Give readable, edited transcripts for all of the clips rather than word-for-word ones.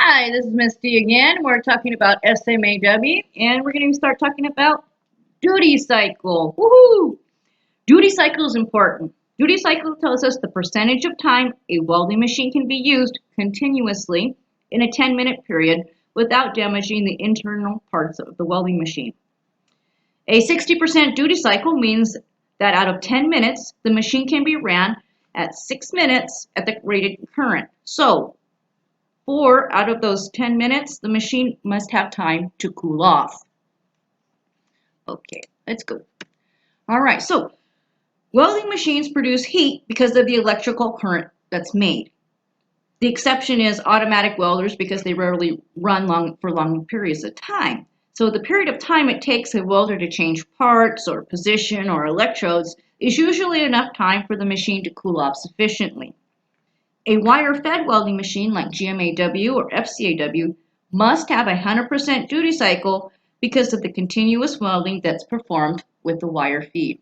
Hi, this is Miss D again. We're talking about SMAW, and we're going to start talking about duty cycle. Woohoo! Duty cycle is important. Duty cycle tells us the percentage of time a welding machine can be used continuously in a 10-minute period without damaging the internal parts of the welding machine. A 60% duty cycle means that out of 10 minutes, the machine can be ran at 6 minutes at the rated current. So, 4 out of those 10 minutes, the machine must have time to cool off. Okay, let's go. All right, so welding machines produce heat because of the electrical current that's made. The exception is automatic welders because they rarely run for long periods of time. So the period of time it takes a welder to change parts or position or electrodes is usually enough time for the machine to cool off sufficiently. A wire-fed welding machine like GMAW or FCAW must have a 100% duty cycle because of the continuous welding that's performed with the wire feed.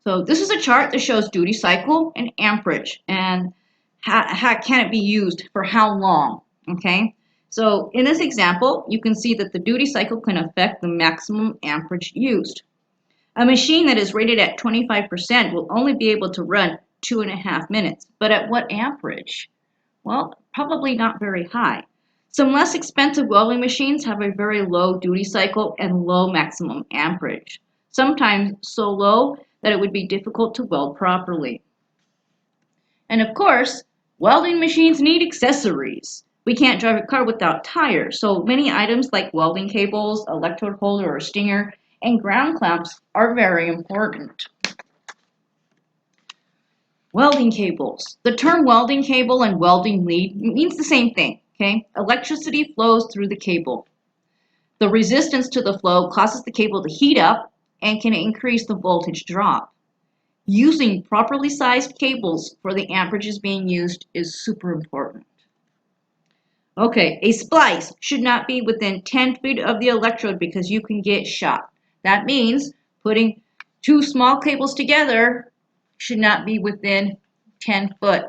So this is a chart that shows duty cycle and amperage and how can it be used for how long, okay? So in this example, you can see that the duty cycle can affect the maximum amperage used. A machine that is rated at 25% will only be able to run 2.5 minutes, but at what amperage? Well, probably not very high. Some less expensive welding machines have a very low duty cycle and low maximum amperage, sometimes so low that it would be difficult to weld properly. And of course, welding machines need accessories. We can't drive a car without tires, so many items like welding cables, electrode holder or stinger, and ground clamps are very important. Welding cables. The term welding cable and welding lead means the same thing, okay? Electricity flows through the cable. The resistance to the flow causes the cable to heat up and can increase the voltage drop. Using properly sized cables for the amperages being used is super important. Okay, a splice should not be within 10 feet of the electrode because you can get shot. That means putting 2 small cables together should not be within 10 foot.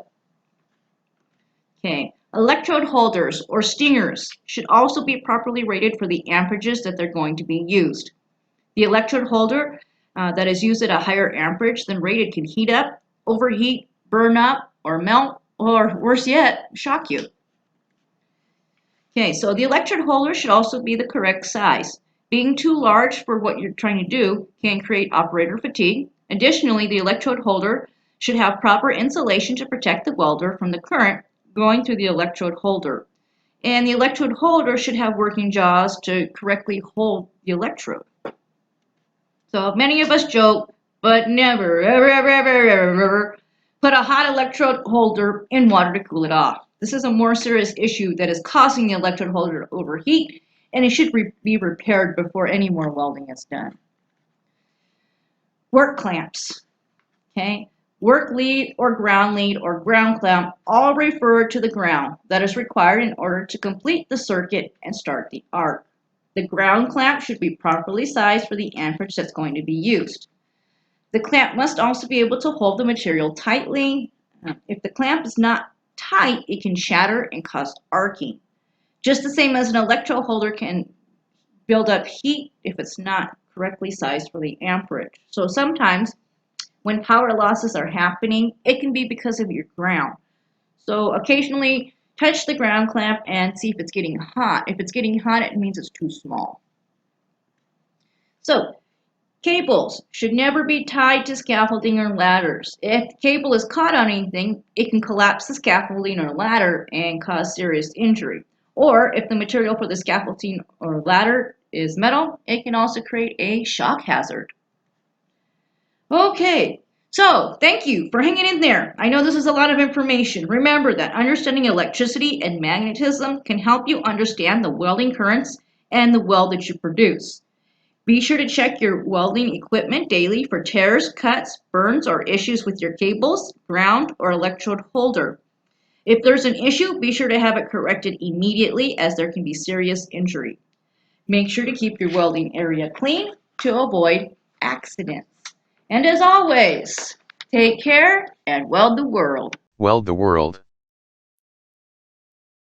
Okay, electrode holders or stingers should also be properly rated for the amperages that they're going to be used. The electrode holder that is used at a higher amperage than rated can heat up, overheat, burn up, or melt, or worse yet, shock you. Okay, so the electrode holder should also be the correct size. Being too large for what you're trying to do can create operator fatigue. Additionally, the electrode holder should have proper insulation to protect the welder from the current going through the electrode holder. And the electrode holder should have working jaws to correctly hold the electrode. So many of us joke, but never, ever put a hot electrode holder in water to cool it off. This is a more serious issue that is causing the electrode holder to overheat, and it should be repaired before any more welding is done. Work clamps, okay? Work lead or ground clamp all refer to the ground that is required in order to complete the circuit and start the arc. The ground clamp should be properly sized for the amperage that's going to be used. The clamp must also be able to hold the material tightly. If the clamp is not tight, it can shatter and cause arcing. Just the same as an electrode holder can build up heat if it's not correctly sized for the amperage. So sometimes when power losses are happening, it can be because of your ground. So occasionally touch the ground clamp and see if it's getting hot. If it's getting hot, it means it's too small. So cables should never be tied to scaffolding or ladders. If the cable is caught on anything, it can collapse the scaffolding or ladder and cause serious injury. Or if the material for the scaffolding or ladder is metal, it can also create a shock hazard. Okay, so thank you for hanging in there. I know this is a lot of information. Remember that understanding electricity and magnetism can help you understand the welding currents and the weld that you produce. Be sure to check your welding equipment daily for tears, cuts, burns, or issues with your cables, ground, or electrode holder. If there's an issue, be sure to have it corrected immediately as there can be serious injury. Make sure to keep your welding area clean to avoid accidents. And as always, take care and weld the world. Weld the world.